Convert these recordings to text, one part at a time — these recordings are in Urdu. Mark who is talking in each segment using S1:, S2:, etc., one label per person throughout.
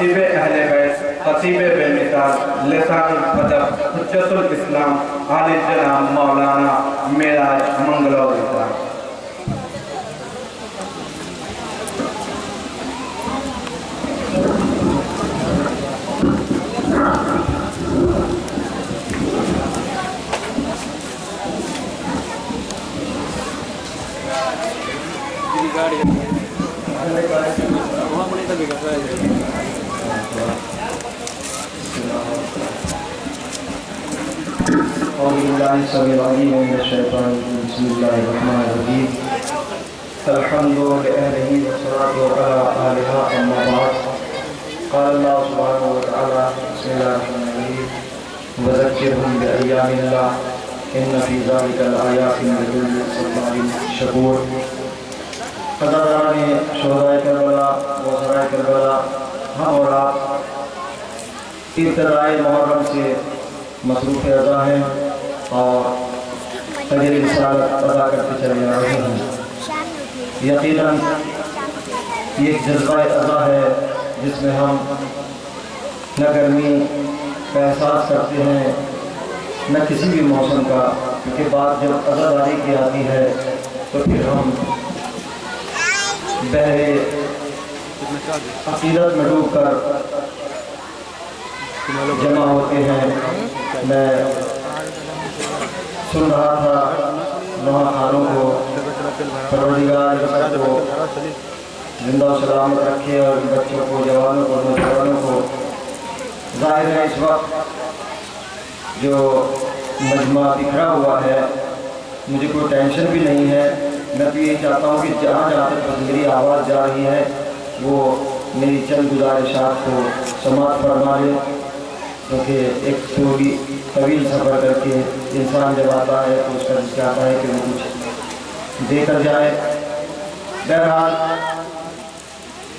S1: خطیب اہل بیت، خطیب بے مثال، لسان ادب، حجت الاسلام، عالی جناب مولانا معراج منگلوی صاحب۔
S2: بسم اللہ الرحمن الرحیم۔ الحمد للہ والصلاة علی آلہ اما بعد۔ قال اللہ سبحانہ وتعالی بسم اللہ الرحمن الرحیم وذکرہم بأیام اللہ ان فی ذلک الآیات لکل صبار شکور۔ قدردان شہدائے کربلا و سرائے کربلا، ہم اور آپ ابتدائے محرم سے مصروف ادا ہیں اور اجر رسالت ادا کرتے چلے آ رہے ہیں۔ یقیناً یہ ایک جذبہ ادا ہے جس میں ہم نہ گرمی کا احساس کرتے ہیں نہ کسی بھی موسم کا، کیونکہ بات جب عزاداری کی آتی ہے تو پھر ہم بحر عقیدت میں ڈوب کر جمع ہوتے ہیں۔ میں سن رہا تھا نوحہ خانوں کو، پروردگار سب کو زندہ و سلامت رکھے، اور بچوں کو، جوانوں کو، نوجوانوں کو۔ ظاہر ہے اس وقت جو مجمع بکھرا ہوا ہے مجھے کوئی ٹینشن بھی نہیں ہے۔ میں تو یہ چاہتا ہوں کہ جہاں جہاں تک میری آواز جا رہی ہے وہ میری چند گزارشات کو سماعت فرما لے، کیونکہ ایک تھوڑی طویل سفر کر کے انسان جب آتا ہے تو اس کا چاہتا ہے کہ وہ کچھ دے کر جائے۔ بہرحال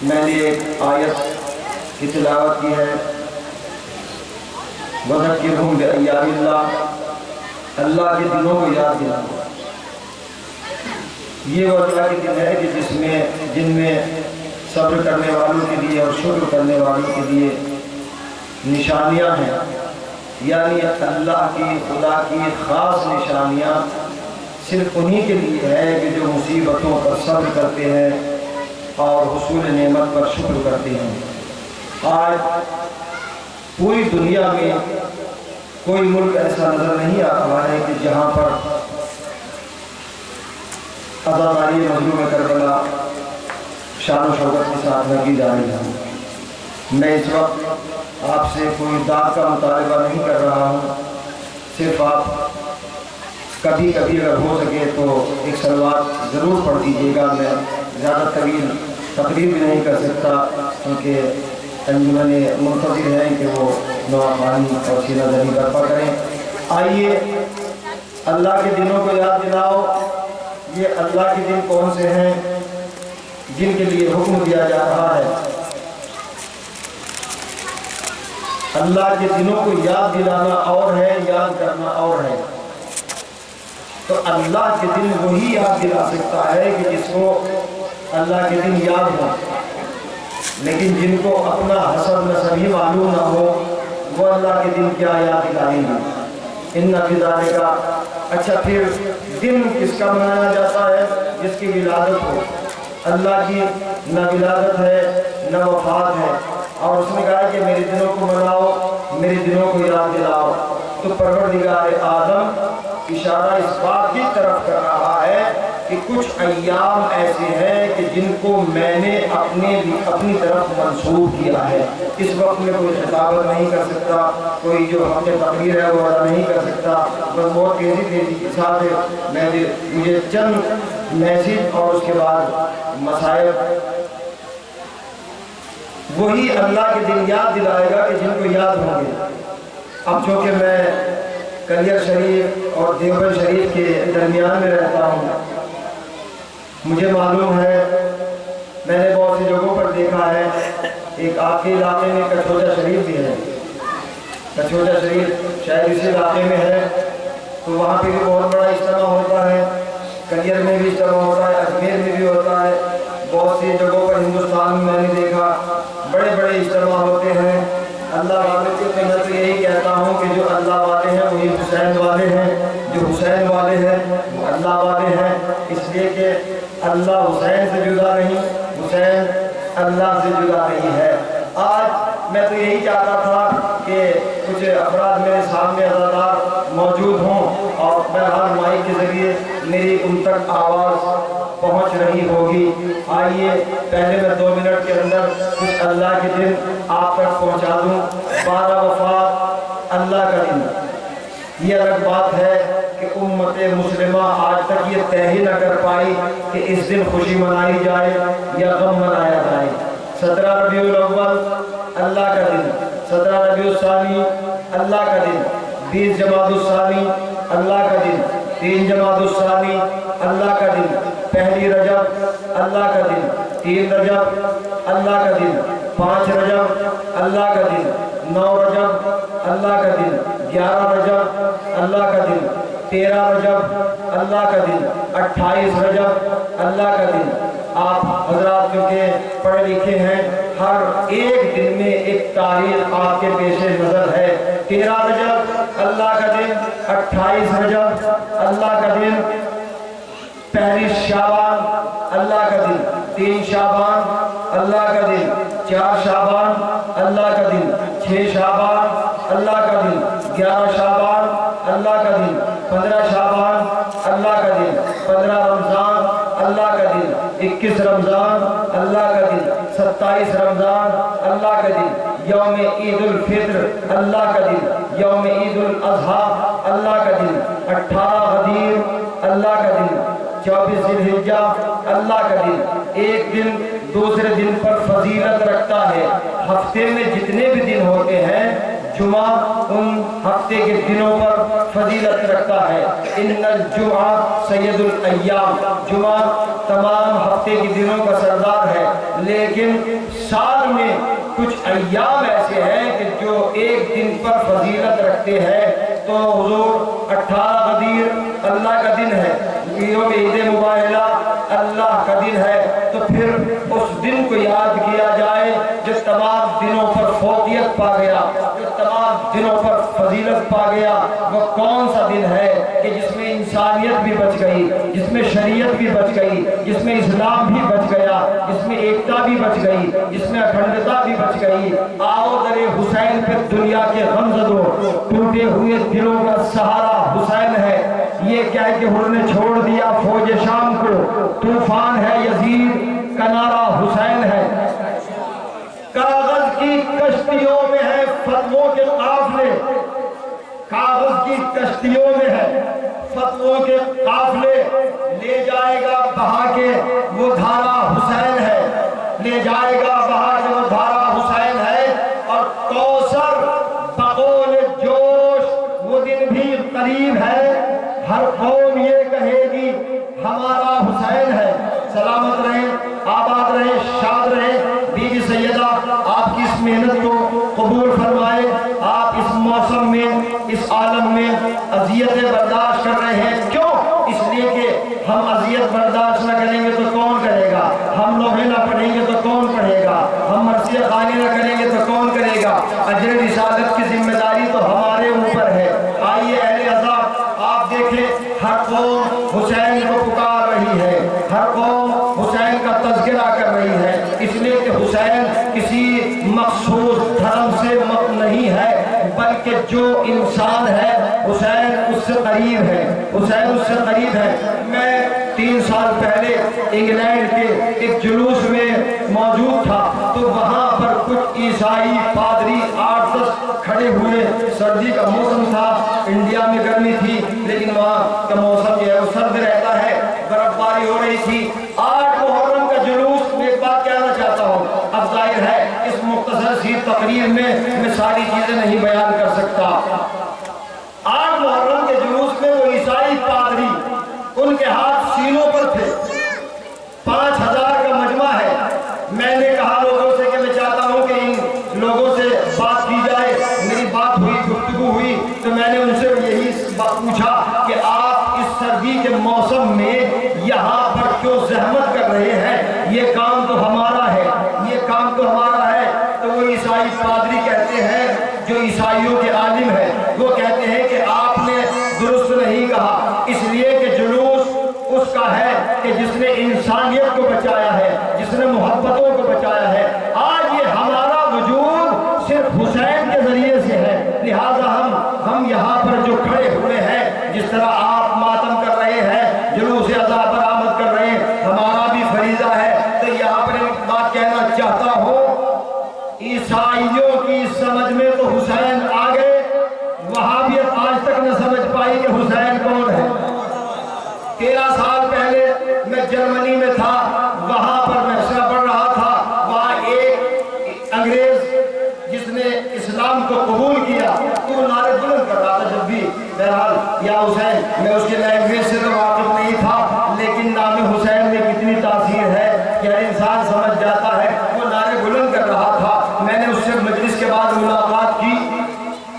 S2: میں نے ایک آیت کی تلاوت کی ہے، وَذَكِّرْهُمْ بِأَيَّامِ اللَّهِ، اللہ کے دنوں کو یاد دلانا۔ یہ وہ اللہ کے دن ہے کہ جن میں صبر کرنے والوں کے لیے اور شکر کرنے والوں کے لیے نشانیاں ہیں، یعنی اللہ کی، خدا کی خاص نشانیاں صرف انہی کے لیے ہے کہ جو مصیبتوں پر صبر کرتے ہیں اور حصول نعمت پر شکر کرتے ہیں۔ آج پوری دنیا میں کوئی ملک ایسا نظر نہیں آ رہا ہے کہ جہاں پر عزاداری مظلوم کربلا شان و شوکت کے ساتھ نہ کی جا رہی ہے۔ میں اس وقت آپ سے کوئی داد کا مطالبہ نہیں کر رہا ہوں، صرف آپ کبھی کبھی اگر ہو سکے تو ایک صلوات ضرور پڑھ دیجیے گا۔ میں زیادہ طویل تقریر بھی نہیں کر سکتا کیونکہ انجمن منتظر ہیں کہ وہ نوحہ خوانی اور سینہ زنی برپا کریں۔ آئیے اللہ کے دنوں کو یاد دلاؤ۔ یہ اللہ کے دن کون سے ہیں جن کے لیے حکم دیا جا رہا ہے؟ اللہ کے دنوں کو یاد دلانا اور ہے، یاد کرنا اور ہے۔ تو اللہ کے دن وہی یاد دلا سکتا ہے کہ جس کو اللہ کے دن یاد ہو، لیکن جن کو اپنا حسب نسب ہی معلوم نہ ہو وہ اللہ کے دن کیا یاد دلائیں گے۔ ان فی ذالک کا اچھا، پھر دن کس کا منایا جاتا ہے؟ جس کی ولادت ہو۔ اللہ کی نہ ولادت ہے نہ وفات ہے، اور اس نے کہا کہ میرے دنوں کو مناؤ، میرے دنوں کو یاد دلاؤ۔ تو پروردگار عالم اشارہ اس بات کی طرف کر رہا ہے کہ کچھ ایام ایسے ہیں کہ جن کو میں نے اپنی طرف منسوب کیا ہے۔ اس وقت میں کوئی خطابت نہیں کر سکتا، کوئی جو ہم نے تقریر ہے وہ ادا نہیں کر سکتا، بس بہت تیزی کے ساتھ مجھے چند میسیج اور اس کے بعد مسائل وہی اللہ کے دن یاد دلائے گا کہ جن کو یاد ہوں گے۔ اب چونکہ میں کلیر شریف اور دیوبند شریف کے درمیان میں رہتا ہوں، مجھے معلوم ہے، میں نے بہت سی جگہوں پر دیکھا ہے، ایک آپ کے علاقے میں کچھوجا شریف بھی ہے، کچھوجا شریف شاید اسی علاقے میں ہے، تو وہاں پہ بھی بہت بڑا اجتماع ہوتا ہے، کلیر میں بھی اجتماع ہوتا ہے، اجمیر میں بھی ہوتا ہے، بہت سی جگہوں پر ہندوستان میں میں نے دیکھا بڑے بڑے اجتماع ہوتے ہیں اللہ والوں کے، تو میں تو یہی کہتا ہوں کہ جو اللہ والے ہیں وہی حسین والے ہیں، جو حسین والے ہیں وہ اللہ والے ہیں، اس لیے کہ اللہ حسین سے جدا نہیں، حسین اللہ سے جدا نہیں ہے۔ آج میں تو یہی چاہتا تھا کہ کچھ افراد میرے سامنے عزادار موجود ہوں اور بہرحال مائک کے ذریعے میری ان تک آواز پہنچ رہی ہوگی۔ آئیے پہلے میں 2 منٹ کے اندر کچھ اللہ کے دن آپ تک پہنچا دوں۔ 12 وفات اللہ کا دن، یہ الگ بات ہے کہ امت مسلمہ آج تک یہ طے ہی نہ کر پائی کہ اس دن خوشی منائی جائے یا غم منایا جائے۔ 17 ربیع الاول اللہ کا دن، 17 ربیع الثانی اللہ کا دن، 20 جمادی الثانی اللہ کا دن، 3 جمادی الثانی اللہ کا دن، 1 رجب اللہ کا دن، 3 رجب اللہ کا دن، 5 رجب اللہ کا دن، 9 رجب اللہ کا دن، 11 رجب اللہ کا دن، 13 رجب اللہ کا دن، 28 رجب اللہ کا دن۔ آپ حضرات کیونکہ پڑھے لکھے ہیں، ہر ایک دن میں ایک تاریخ آپ کے پیش نظر ہے۔ 13 رجب اللہ کا دن، 28 رجب اللہ کا دن، 1 شعبان اللہ کا دن، 3 شعبان اللہ کا دن، 4 شعبان اللہ کا دن، 6 شعبان اللہ کا دن، 11 شعبان اللہ کا دن، 15 شعبان اللہ کا دن، 15 رمضان اللہ کا دن، 21 رمضان اللہ کا دن، 27 رمضان اللہ کا دن، یوم عید الفطر اللہ کا دن، یوم عید الاضحیٰ اللہ کا دن، 18 غدیر اللہ کا دن، 24 ذی الحجہ اللہ کا دن۔ ایک دن دوسرے دن پر فضیلت رکھتا ہے۔ ہفتے میں جتنے بھی دن ہوتے ہیں جمعہ ان ہفتے کے دنوں پر فضیلت رکھتا ہے۔ ان الجمعہ سید الایام، جمعہ تمام ہفتے کے دنوں کا سردار ہے، لیکن سال میں کچھ ایام ایسے ہیں کہ جو ایک دن پر فضیلت رکھتے ہیں۔ تو حضور 18 غدیر اللہ کا دن ہے، یوم عید مباہلہ اللہ کا دن ہے، تو پھر اس دن کو یاد کیا جائے جو تمام دنوں پر فوقیت پا گیا، جو تمام دنوں پر فضیلت پا گیا۔ وہ کون سا دن ہے کہ جس میں انسانیت بھی بچ گئی، جس میں شریعت بھی بچ گئی، جس میں اسلام بھی بچ گیا، جس میں ایکتا بھی بچ گئی، جس میں اکھنڈتا بھی بچ گئی۔ آؤ در حسین پہ دنیا کے غم زدوں، ٹوٹے ہوئے دلوں کا سہارا حسین ہے۔ یہ کہہ کہ حضور نے چھوڑ دیا فوج شام کو، طوفان ہے یزید کا نعرہ حسین ہے۔ کاغذ کی کشتیوں میں ہے فتووں کے قافلے، کاغذ کی کشتیوں میں ہے فتووں کے قافلے، لے جائے گا بہا کے وہ دھارا حسین ہے، لے جائے گا بہا کے وہ دھارا حسین ہے۔ اور کوثر بقول جوش وہ دن بھی قریب ہے، ہر قوم یہ کہے گی ہمارا حسین ہے۔ سلامت رہیں، آباد رہیں، شاد رہیں۔ بی بی سیدہ آپ کی اس محنت کو قبول فرمائے۔ آپ اس موسم میں، اس عالم میں اذیتیں برداشت کر رہے ہیں، کیوں؟ اس لیے کہ ہم اذیت برداشت نہ کریں گے تو کون کرے گا، ہم لوہے نہ پڑھیں گے تو کون پڑھے گا، ہم مرثیہ خوانی نہ کریں گے تو کون کرے گا۔ اجر رسالت کی ذمہ داری تو ہمارے اوپر ہے۔ آئیے اہل عذاب آپ دیکھیں، ہر قوم حسین کو پکار رہی ہے، ہر قوم حسین کا تذکرہ کر رہی ہے، اس لیے کہ حسین کسی مخصوص دھرم سے نہیں ہے، بلکہ جو انسان ہے حسین اس سے قریب ہے، حسین اس سے قریب ہے۔ میں 3 سال پہلے انگلینڈ کے ایک جلوس میں موجود تھا، تو وہاں پر کچھ عیسائی پادری 8-10 کھڑے ہوئے، سردی کا موسم تھا، انڈیا میں گرمی تھی لیکن وہاں کا موسم جو ہے وہ سرد رہتا ہے، برف باری ہو رہی تھی۔ 8 محرم کا جلوس، میں ایک بات کہنا چاہتا ہوں، اب ظاہر ہے اس مختصر سی تقریر میں ساری چیزیں نہیں بیان کر سکتا۔ 8 محرم کے جلوس میں وہ عیسائی پادری، ان کے ہاتھ سینوں پر تھے، 5000 کا مجمع ہے۔ میں نے کہا لوگوں سے کہ میں چاہتا ہوں کہ ان لوگوں سے بات کی جائے، میری بات ہوئی، گفتگو ہوئی، تو میں نے ان سے یہی پوچھا کہ آپ اس سردی کے موسم میں یہاں پر کیوں زحمت کر رہے ہیں، یہ کام تو قادری کہتے ہیں جو عیسائیوں کے عالم ہیں، وہ کہتے ہیں کہ آپ نے درست نہیں کہا، اس لیے کہ جلوس اس کا ہے کہ جس نے انسانیت کو بچایا ہے، جس نے محبتوں کو بچایا ہے۔ آج یہ ہمارا وجود صرف حسین کے ذریعے سے ہے، لہٰذا ہم یہاں پر جو کھڑے ہوئے ہیں، جس طرح آپ ماتم کر رہے ہیں، جلوس عزا برآمد کر رہے ہیں، ہمارا بھی فریضہ ہے۔ تو یہاں پر ایک بات کہنا چاہتا ہوں، عیسائیوں کی سمجھ میں تو حسین آ گئے، وہابیت آج تک نہ سمجھ پائی کہ حسین کون ہے۔ 13 سال پہلے میں جرمنی میں تھا، وہاں پر میں محشر پڑھ رہا تھا، وہاں ایک انگریز جس نے اسلام کو قبول کیا تو وہ نعرے بلند کر رہا تھا جب بھی، بہرحال یا حسین، میں اس کے لینگویج سے تو واقف نہیں تھا، لیکن نام حسین میں کتنی تاثیر ہے کہ ہر انسان سمجھ جاتا ہے۔ وہ نعرے بلند کر رہا تھا، میں نے اس سے مجلس کے بعد ملاقات کی،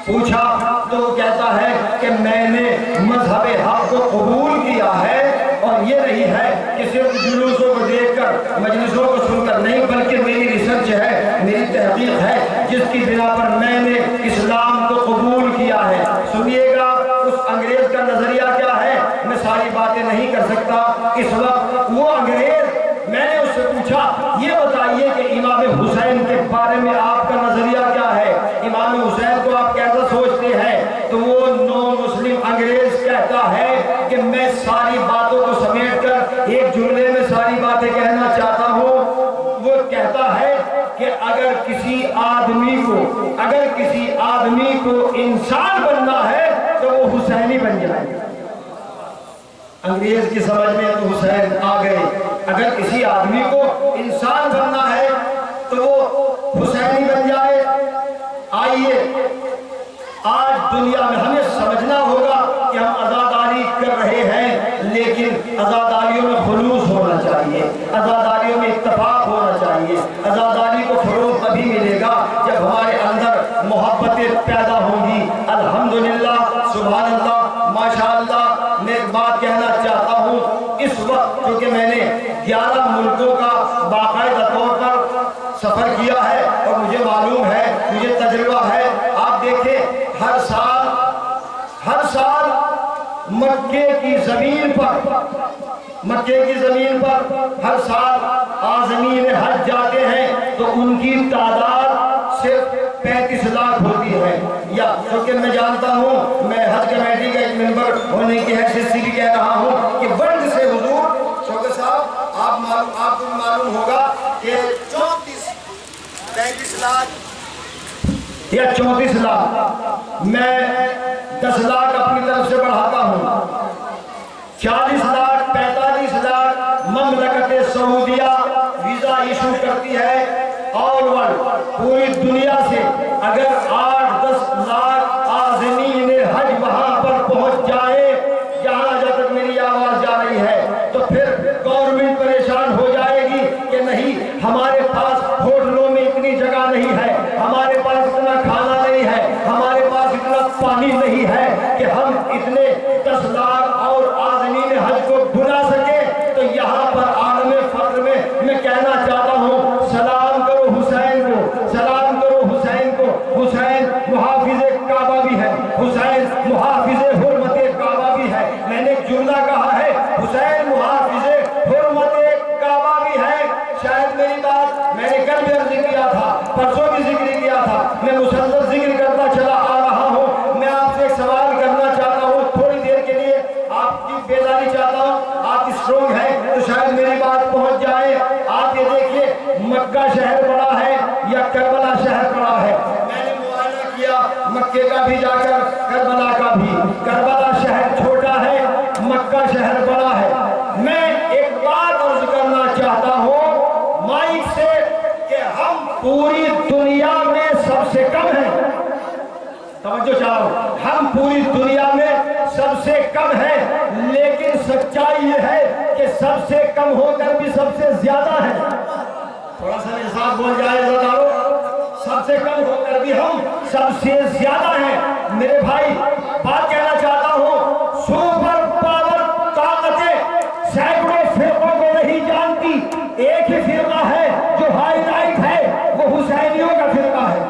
S2: پوچھا تو وہ کہتا ہے کہ میں نے مذہب حق کو قبول کیا ہے، اور یہ نہیں ہے کہ صرف جلوسوں کو دیکھ کر، مجلسوں کو سن کر نہیں، بلکہ میری ریسرچ ہے، میری تحقیق ہے، جس کی بنا پر میں نے اسلام کو قبول کیا ہے۔ سنیے گا اس انگریز کا نظریہ کیا ہے، میں ساری باتیں نہیں کر سکتا اس وقت۔ وہ انگریز، میں نے اس سے پوچھا یہ بتائیے کہ امام حسین کے بارے میں آپ کا نظریہ کیا ہے، امام حسین کو آپ کیسا سوچتے ہیں؟ تو وہ نون مسلم انگریز کہتا ہے کہ میں ساری باتوں کو سمیٹ کر ایک جملے میں ساری باتیں کہنا چاہتا ہوں۔ وہ کہتا ہے کہ اگر کسی آدمی کو انسان بننا ہے تو وہ حسینی بن جائے۔ انگریز کی سمجھ میں تو حسین آ گئے، اگر کسی آدمی کو انسان بننا ہے تو وہ حسینی بن جائے۔ آئیے آج دنیا میں ہمیں سمجھنا ہوگا کہ ہم عزاداری کر رہے ہیں، لیکن عزاداریوں میں خلوص ہونا چاہیے، عزاداریوں میں اتفاق ہونا چاہیے۔ عزاداری کو فروغ تبھی ملے گا جب ہمارے اندر محبتیں پیدا ہوں گی۔ الحمدللہ، سبحان اللہ، ماشاءاللہ۔ میں ایک بات کہنا چاہتا ہوں، اس وقت کیونکہ میں نے 11 ملکوں کا باقاعدہ طور پر سفر کیا ہے اور مجھے معلوم ہے، مجھے تجربہ ہے۔ آپ دیکھیں ہر سال مکے کی زمین پر ہر سال عازمین حج جاتے ہیں تو ان کی تعداد صرف 35 لاکھ ہوتی ہے۔ یا کیونکہ میں جانتا ہوں، میں حج کمیٹی کا ایک ممبر ہونے کی حیثیت سے بھی کہہ رہا ہوں کہ ورلڈ سے حضور شوکت صاحب آپ کو معلوم ہوگا کہ 35 لاکھ یا 34 لاکھ، میں 10 لاکھ اپنی طرف سے بڑھاتا ہوں، 40 لاکھ 45 لاکھ مملکت سعودیہ ویزا ایشو کرتی ہے آل ورلڈ، پوری دنیا سے۔ اگر 8-10 لاکھ عازمین حج وہاں پر پہنچ جائے، جہاں تک میری آواز جا رہی ہے، تو پھر گورنمنٹ پریشان ہو جائے گی کہ نہیں، ہمارے پاس ہوٹلوں میں اتنی جگہ نہیں ہے، ہمارے پاس اتنا کھانا نہیں ہے، ہمارے پاس اتنا پانی نہیں ہے کہ ہم اتنے 10 لاکھ اور عازمین حج کو بلا سکیں۔ تو یہاں پر عالم فقر میں کہنا چاہتا ہوں، سلام کرو حسین کو، سلام کرو حسین کو۔ حسین محافظ کعبہ بھی ہے، حسین محافظ حرمت کعبہ بھی ہے۔ میں نے ایک جملہ کہا ہے، حسین محافظ حرمت کعبہ بھی ہے۔ شاید میری بات میں نے کل بھی عرض کیا تھا، پرسوں بھی ذکر کیا تھا، میں مسلسل ذکر کرتا چلا آ رہا ہوں۔ میں آپ سے ایک سوال کرنا چاہتا ہوں، تھوڑی دیر کے لیے آپ کی بیداری چاہتا ہوں، آپ اسٹرونگ ہیں تو شاید میری بات پہنچ جائے۔ آپ یہ دیکھیے، مکہ شہر بڑا ہے یا کربلا شہر بڑا ہے؟ میں نے معائنہ کیا، مکے کا بھی جا کر کربلا کا بھی، کربلا شہر چھوٹا ہے، مکہ شہر بڑا ہے۔ میں ایک بات عرض کرنا چاہتا ہوں مائک سے کہ ہم پوری دنیا میں سب سے کم ہیں، توجہ چاہو، ہم پوری دنیا میں سب سے کم ہیں، لیکن سچائی یہ ہے کہ سب سے کم ہو کر بھی سب سے زیادہ ہے۔ تھوڑا سا انصاف بول جائے ذرا، سب سے کم ہو کر بھی ہم سب سے زیادہ ہیں۔ میرے بھائی بات کہنا چاہتا ہوں، سپر پاور طاقتیں سینکڑوں فرقوں کو نہیں جانتی، ایک ہی فرقہ ہے جو ہائی لائٹ ہے، وہ حسینیوں کا فرقہ ہے۔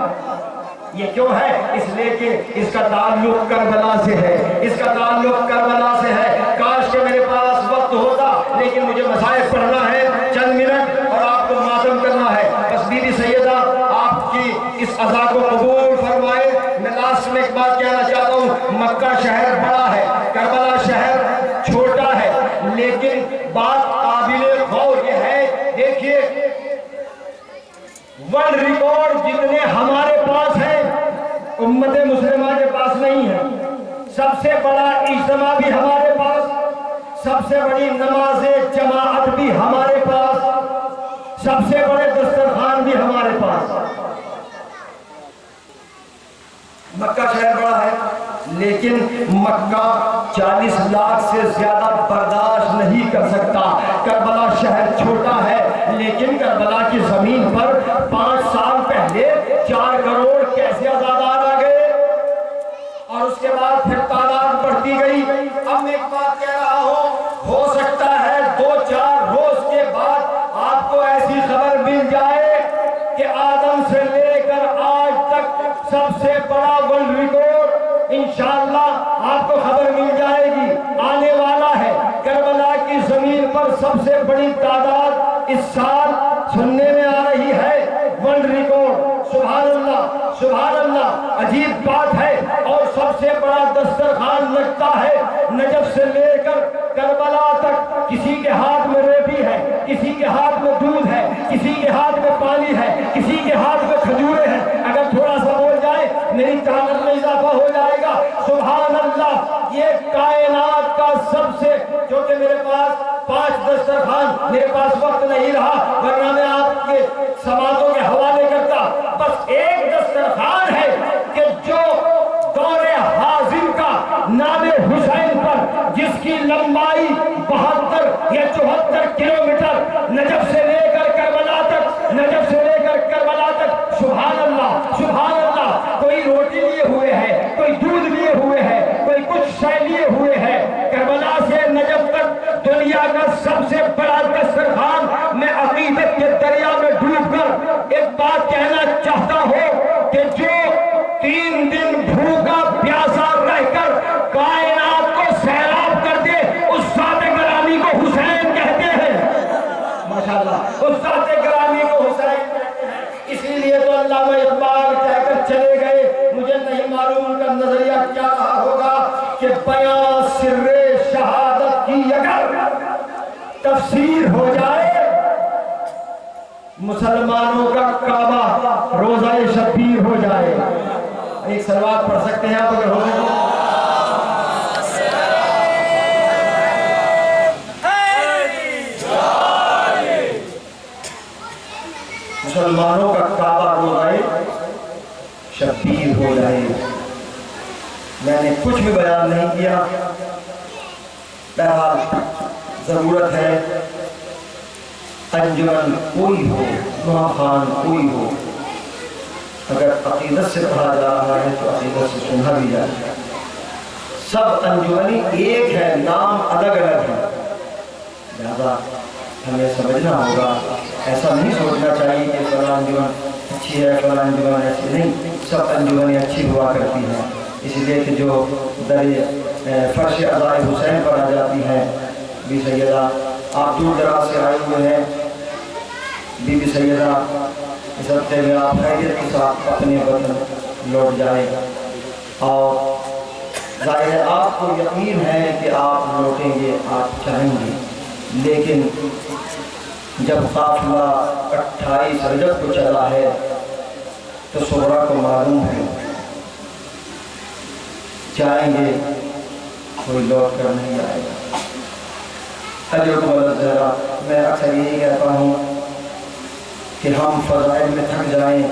S2: یہ کیوں ہے؟ اس لیے کہ اس کا تعلق کربلا سے ہے، اس کا تعلق کربلا سے ہے۔ کاش کہ میرے پاس وقت ہوتا، لیکن مجھے مصائب پڑھنا ہے چند منٹ اور آپ کو ماتم کرنا ہے۔ بس بی بی سیدہ آپ کی اس عزا کو قبول فرمائے۔ میں لاسٹ میں ایک بات کہنا چاہتا ہوں، مکہ شہر بڑا ہے، کربلا شہر چھوٹا ہے، لیکن بات قابل غور یہ ہے، دیکھیے ورلڈ ریکارڈ جتنے ہمارے پاس ہیں امت مسلمہ کے پاس نہیں ہے۔ سب سے بڑا اجتماع بھی ہمارے پاس، سب سے بڑی نماز جماعت بھی ہمارے پاس، سب سے بڑے دسترخوان بھی ہمارے پاس۔ مکہ شہر بڑا ہے، لیکن مکہ 40 لاکھ سے زیادہ برداشت نہیں کر سکتا۔ کربلا شہر چھوٹا ہے، لیکن کربلا کی زمین پر 5 سال پہلے 4 کروڑ کیسے آزادار آ گئے، اور اس کے بعد پھر تعداد بڑھتی گئی۔ اب میں ایک بات کہہ رہا ہوں، ہو سکتا ہے 2-4 روز کے بعد آپ کو ایسی خبر مل جائے کہ آدم سے لے کر آج تک سب سے بڑا ورلڈ ریکارڈ انشاءاللہ آپ کو خبر مل جائے گی، آنے والا ہے۔ کربلا کی زمین پر سب سے بڑی تعداد اس سال سننے میں آ رہی ہے، ورلڈ ریکارڈ۔ سبحان اللہ، سبحان اللہ، عجیب بات ہے۔ اور سب سے بڑا دسترخوان لگتا ہے نجف سے لے کر کربلا تک، کسی کے ہاتھ میں روٹی ہے، کسی کے ہاتھ میں دودھ ہے، کسی کے ہاتھ میں پانی ہے، کسی کے ہاتھ میں کھجورے ہیں۔ اگر تھوڑا سا بول جائے میری طاقت میں اضافہ ہو جائے گا۔ سبحان اللہ، یہ کائنات کا سب سے، کیونکہ میرے پاس 5 دسترخوان، میرے پاس وقت نہیں رہا ورنہ میں آپ کے سماعتوں کے حوالے کرتا۔ بس ایک دسترخوان ہے کہ جو دور حاضر کا نام حسین پر، جس کی لمبائی 72 یا 74 کلومیٹر نجف سے لے کر کربلا تک، نجف سے لے کر کربلا تک، سبحان اللہ، سبحان اللہ، کوئی روٹی لیے ہوئے ہے، کوئی دودھ لیے ہوئے ہے، کوئی کچھ شے لیے ہوئے ہے۔ کربلا سے نجف تک دنیا کا سب سے بڑا دسترخوان۔ میں عقیدت کے دریا میں ڈوب کر ایک بات کہنا چاہتا ہوں کہ جو 3 دن بھوکا پیاسا رہ کر کائنات کو سیراب کر دے، اس ذات گرامی کو حسین کہتے ہیں۔ ماشاءاللہ، اس ذات گرامی کو حسین کہتے ہیں۔ اسی لیے تو علامہ اقبال کہہ کر چلے گئے، مجھے نہیں معلوم ان کا نظریہ کیا رہا ہوگا، کہ بیاں سر شہادت کی اگر تفسیر ہو جائے، مسلمانوں کا کعبہ روزہ شبیر ہو جائے۔ ایک سلوات پڑھ سکتے ہیں آپ اگر ہو تو؟ مسلمانوں کا کعبہ روزہ شبیر ہو جائے۔ میں نے کچھ بھی بیان نہیں کیا، بہرحال ضرورت ہے انجمن کوئی ہو، محافان کوئی ہو، اگر عقیدت سے پڑھا جا رہا ہے تو عقیدت سے سنا بھی جائے۔ سب انجمنی ایک ہے، نام الگ الگ ہے، لہذا ہمیں سمجھنا ہوگا۔ ایسا نہیں سوچنا چاہیے کہ فلاں انجمن اچھی ہے، فلاں انجمن ایسی نہیں، سب انجمنیں اچھی ہوا کرتی ہیں۔ اس لیے کہ جو در فرش عزائے حسین پر آ جاتی ہیں، بی سیدہ آپ دور دراز سے آئے ہوئے ہیں، بی بی سیدہ اس ہفتے میں آپ خیریت کے ساتھ اپنے وطن لوٹ جائیں، اور ظاہر ہے آپ کو یقین ہے کہ آپ لوٹیں گے، آپ چاہیں گے، لیکن جب قافلہ 28 رجب کو چلا ہے تو صغرا کو معلوم ہے جائیں گے کوئی لوٹ کر نہیں آئے گا۔ اجرکم الزہرا، میں اکثر یہی کہتا ہوں کہ ہم فضائل میں تھک جائیں،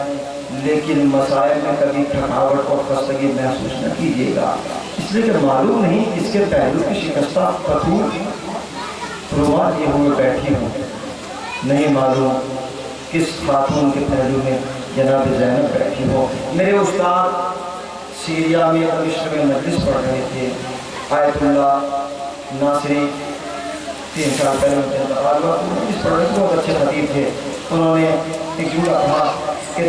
S2: لیکن مسائل میں کبھی تھکاوٹ اور خستگی محسوس نہ کیجیے گا، اس لیے کہ معلوم نہیں اس کے پہلو کی شکستہ پتھور رومات یہ ہوئے بیٹھی ہوں، نہیں معلوم کس خاتون کے پہلو میں جناب زینب بیٹھی ہو۔ میرے استاد سیریا میں مصر میں مجلس پڑھ رہے تھے، آیت اللہ ناصری 3 سال پہلے مجلس پڑھ رہے تھے، بہت اچھے خطیب تھے۔ انہوں نے ایک جملہ کہا کہ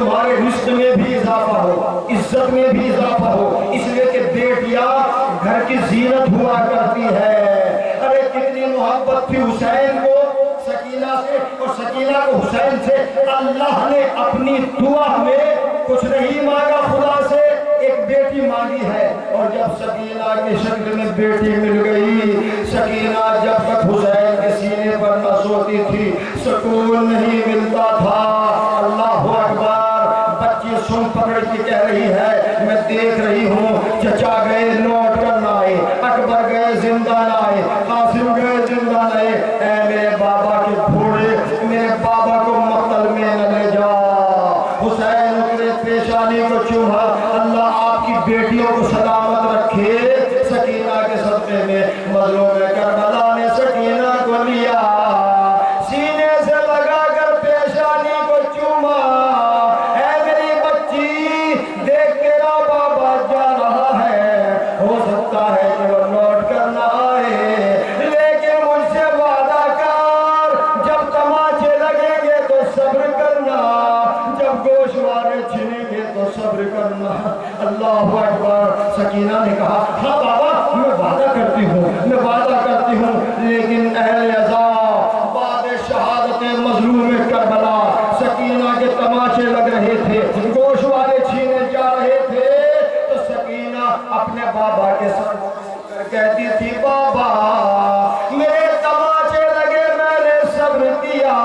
S2: تمہارے رزق میں بھی اضافہ ہو، عزت میں بھی اضافہ ہو، اس لیے کہ بیٹیاں گھر کی زینت ہوا کرتی ہے۔ ارے کتنی محبت تھی حسین کو سکینہ سے، اور سکینہ کو حسین سے۔ اللہ نے اپنی دعا میں کچھ نہیں مانگا خدا سے، ایک بیٹی مانگی ہے، اور جب سکینہ کی شکل میں بیٹی مل گئی، سکینہ جب تک حسین کے سینے پر نہ سوتی تھی سکون نہیں ملتا تھا۔ اللہ اکبر، بچی سن پکڑ کے کہہ رہی ہے میں دیکھ رہی ہوں چچا گئے لوٹ کر نہ آئے، اکبر گئے زندہ نہ آئے، قاسم گئے زندہ نہ آئے، اے میرے بابا کے گھوڑے میرے بابا کو مقتل میں نہ لے جا۔ حسین اپنے پیشانی کو چوما، اللہ آپ کی بیٹیوں کو سلامت رکھے۔ سکینہ کے صدقے میں مظلوم کربلا نے سکینہ کو لیا، سینے سے لگا کر پیشانی کو چوما، اے میری بچی دیکھ تیرا بابا جا رہا ہے، ہو سکتا ہے کہ وہ لوٹ کر نہ آئے، لیکن مجھ سے وعدہ کر جب تماچے لگیں گے تو صبر کرنا، جب گوشوارے چھنیں گے تو صبر کرنا۔ اللہ اکبر، سکینہ نے کہا ہاں بابا میں وعدہ کرتی ہوں، میں وعدہ کرتی ہوں، لیکن اہل عزا بعد شہادت مظلوم کربلا سکینہ کے تماچے لگ رہے تھے، گوشوارے چھینے جا رہے تھے، تو سکینہ اپنے بابا کے ساتھ کہتی تھی بابا میرے تماچے لگے میں نے صبر کیا،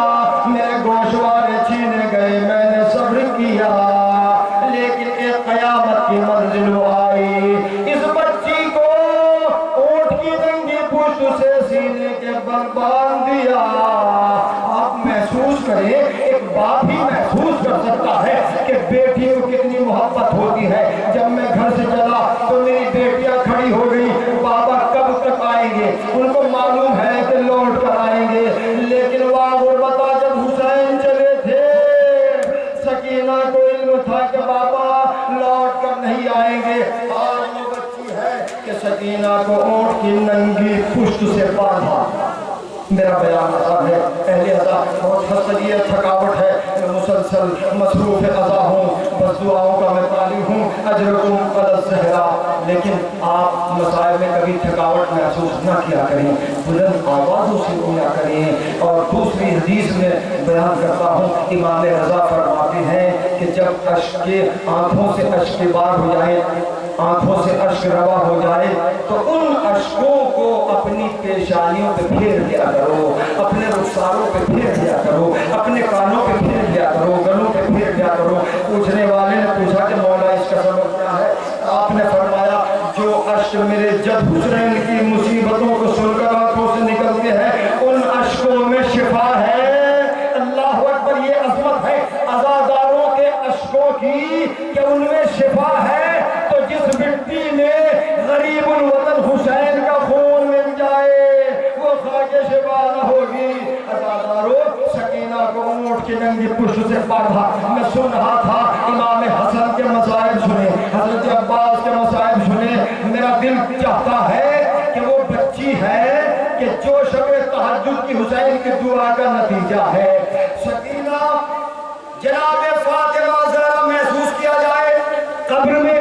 S2: میرے گوشوارے چھینے گئے میں نے صبر کیا، لیکن ایک قیامت کی منزل آئی، اس بچی کو اونٹ کی ننگی پشت سے سینے کے بل باندھ دیا۔ آپ محسوس کریں، ایک باپ ہی محسوس کر سکتا ہے کہ بیٹی کو کتنی محبت ہوتی ہے۔ جب میں گھر سے چلا تو میری بیٹیاں کھڑی ہو گئی، بابا کب تک آئیں گے؟ ان کو معلوم ہے کہ لوٹ کر آئیں گے، لیکن وہاں غربتہ جب حسین چلے تھے سکینہ کو علم تھا کہ بابا لوٹ کر نہیں آئیں گے۔ آج وہ بچی ہے کہ سکینہ کو اونٹ کی ننگی پشت سے باندھا۔ میرا بیان آسان ہے، اہل عزا بہت خستگی ہے، تھکاوٹ ہے، میں مسلسل مصروف عزا ہوں، بس دعاؤں کا میں طالب ہوں، اجرکم علی الزہرا، لیکن آپ مسائل میں کبھی تھکاوٹ محسوس نہ کیا کریں، بلند آوازوں سے رویا کریں۔ اور دوسری حدیث میں بیان کرتا ہوں، امام رضا فرماتے ہیں کہ جب اشک آنکھوں سے اشک بار ہو جائے، آنکھوں سے اشک روا ہو جائے، تو ان اشکوں کو اپنی پیشانیوں پہ پھیر دیا کرو، اپنے رخساروں پہ پھیر دیا کرو، اپنے کانوں پہ پھیر دیا کرو، گلوں پہ پھیر دیا کرو۔ پوچھنے والے نے پوچھا کہ مولا اس کا سبب کیا ہے؟ آپ نے فرمایا جو اشک میرے جد حسین کی مصیبتوں کو سن کر آنکھوں سے نکلتے ہیں ان اشکوں میں شفا ہے۔ اللہ اکبر، یہ عظمت ہے عزاداروں کے اشکوں کی کہ ان میں شفا ہے۔ تو جس مٹی میں غریب الوطن حسین کا خون مل جائے وہ خاک شفا نہ ہوگی۔ عزاداروں، سکینہ کو اونٹ کی ننگی پشت سے باندھا۔ میں سن رہا تھا امام حسن کے مصائب سنے، حضرت عباس کے مصائب سنے، میرا دل چاہتا ہے کہ وہ بچی ہے کہ جو شب تہجد کی حسین کی دعا کا نتیجہ ہے۔ سکینہ جناب فاطمہ زہرا محسوس کیا جائے قبر میں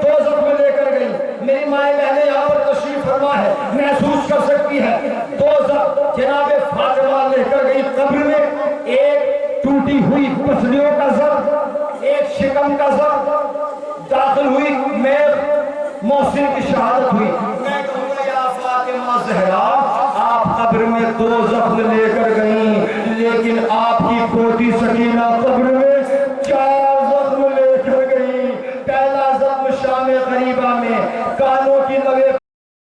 S2: دوزخ میں لے کر گئی، میری مائیں بہنیں یہاں پر تشریف فرما ہے، محسوس کر سکتی ہے دوزخ جناب فاطمہ لے کر گئی قبر میں، ایک ٹوٹی ہوئی پسلیوں کا زر، ایک شکم کا زر داخل ہوئی، میخ محسن کی شہادت ہوئی۔ میں کہوں گا یا فاطمہ زہرا آپ قبر میں دو زخم لے کر گئیں، لیکن آپ کی پوتی سکینہ قبر